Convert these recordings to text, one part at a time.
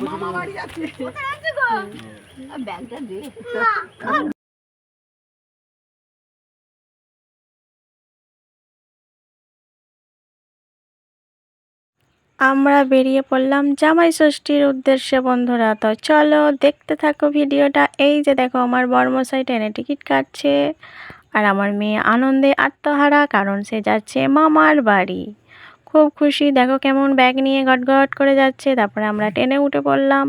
মামা বাড়ি যাচ্ছে। কোথায় যাচ্ছে গো? ব্যাগটা দে। আমরা বেরিয়ে পড়লাম জামাই ষষ্ঠীর উদ্দেশ্যে বন্ধুরা। তো চলো দেখতে থাকো ভিডিওটা। এই যে দেখো আমার বরমশাই ট্রেনে টিকিট কাটছে আর আমার মেয়ে আনন্দে আত্মহারা, কারণ সে যাচ্ছে মামার বাড়ি। খুব খুশি, দেখো কেমন ব্যাগ নিয়ে গটগট করে যাচ্ছে। তারপরে আমরা ট্রেনে উঠে পড়লাম।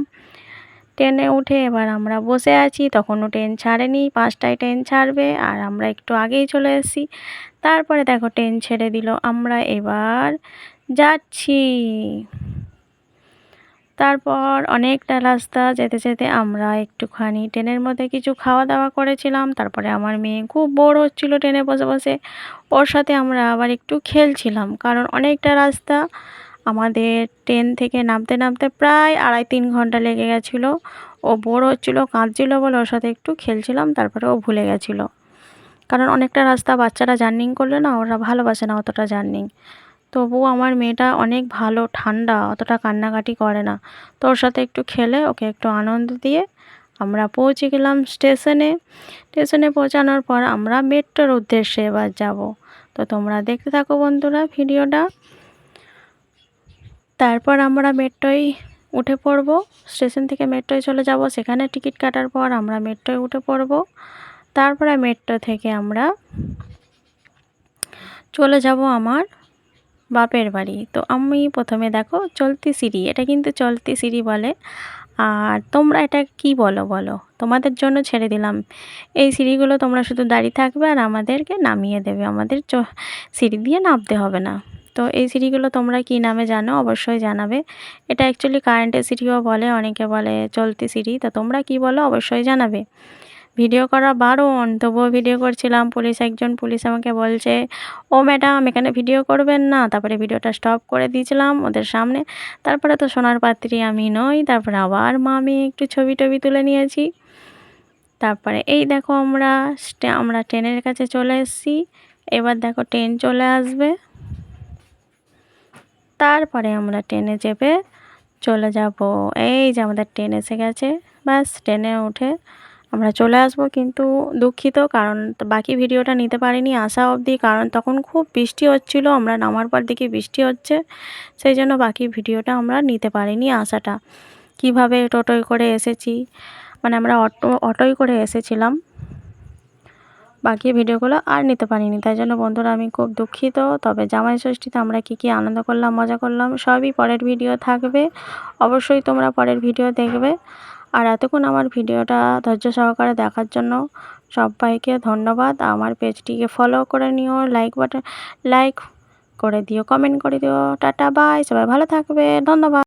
ট্রেনে উঠে এবার আমরা বসে আছি, তখনও ট্রেন ছাড়েনি, 5টায় ট্রেন ছাড়বে আর আমরা একটু আগেই চলে এসেছি। তারপরে দেখো ট্রেন ছেড়ে দিল, আমরা এবার যাচ্ছি। তারপর অনেকটা রাস্তা যেতে যেতে আমরা একটুখানি ট্রেনের মধ্যে কিছু খাওয়া দাওয়া করেছিলাম। তারপরে আমার মেয়ে খুব বোর হচ্ছিল ট্রেনে বসে বসে, ওর সাথে আমরা আবার একটু খেলছিলাম, কারণ অনেকটা রাস্তা আমাদের ট্রেন থেকে নামতে নামতে প্রায় 2.5-3 ঘন্টা লেগে গেছিলো। ও বোর হচ্ছিলো, কাঁদছিলো বলে ওর সাথে একটু খেলছিলাম, তারপরে ও ভুলে গেছিলো। কারণ অনেকটা রাস্তা বাচ্চারা জার্নিং করলে না, ওরা ভালোবাসে না অতটা জার্নিং। তবুও আমার মেয়েটা অনেক ভালো, ঠান্ডা, অতটা কান্নাকাটি করে না। তো ওর সাথে একটু খেলে ওকে একটু আনন্দ দিয়ে আমরা পৌঁছে গেলাম স্টেশনে। স্টেশনে পৌঁছানোর পর আমরা মেট্রোর উদ্দেশ্যে এবার যাব। তো তোমরা দেখতে থাকো বন্ধুরা ভিডিওটা। তারপর আমরা মেট্রোয় উঠে পড়ব, স্টেশন থেকে মেট্রোয় চলে যাব। সেখানে টিকিট কাটার পর আমরা মেট্রোয় উঠে পড়ব। তারপরে মেট্রো থেকে আমরা চলে যাব আমার বাপের বাড়ি। তো আমি প্রথমে দেখো চলতি সিঁড়ি, এটা কিন্তু চলতি সিঁড়ি বলে। আর তোমরা এটা কি বলো বলো, তোমাদের জন্য ছেড়ে দিলাম। এই সিঁড়িগুলো তোমরা শুধু দাঁড়িয়ে থাকবে আর আমাদেরকে নামিয়ে দেবে, আমাদের সিঁড়ি দিয়ে নামতে হবে না। তো এই সিঁড়িগুলো তোমরা কি নামে জানো অবশ্যই জানাবে। এটা অ্যাকচুয়ালি কারেন্টের সিঁড়িও বলে, অনেকে বলে চলতি সিঁড়ি। তো তোমরা কি বলো অবশ্যই জানাবে। ভিডিও করা বারণ, তবুও ভিডিও করছিলাম। একজন পুলিশ আমাকে বলছে, ও ম্যাডাম এখানে ভিডিও করবেন না। তারপরে ভিডিওটা স্টপ করে দিয়েছিলাম ওদের সামনে। তারপরে তো সোনার পাত্রী আমি নই, তারপরে আবার আমি একটু ছবি টবি তুলে নিয়েছি। তারপরে এই দেখো আমরা ট্রেনের কাছে চলে এসেছি। এবার দেখো ট্রেন চলে আসবে, তারপরে আমরা ট্রেনে চেপে চলে যাব। এই যে আমাদের ট্রেন এসে গেছে, ব্যাস ট্রেনে উঠে আমরা চলে আসব। কিন্তু দুঃখিত, কারণ বাকি ভিডিওটা নিতে পারিনি আসা অবধি, কারণ তখন খুব বৃষ্টি হচ্ছিল। আমরা নামার পর দেখি বৃষ্টি হচ্ছে, সেই জন্য বাকি ভিডিওটা আমরা নিতে পারিনি আসাটা। কিভাবে টোটোয় করে এসেছি, মানে আমরা অটোয় করে এসেছিলাম, বাকি ভিডিওগুলো আর নিতে পারিনি। তাই জন্য বন্ধুরা আমি খুব দুঃখিত। তবে জামাই ষষ্ঠীতে আমরা কী আনন্দ করলাম, মজা করলাম, সবই পরের ভিডিও থাকবে। অবশ্যই তোমরা পরের ভিডিও দেখবে। আর এতক্ষণ আমার ভিডিওটা ধৈর্য সহকারে দেখার জন্য সবাইকে ধন্যবাদ। আমার পেজটিকে ফলো করে নিও, লাইক করে দিও, কমেন্ট করে দিও। টাটা বাই, সবাই ভালো থাকবে, ধন্যবাদ।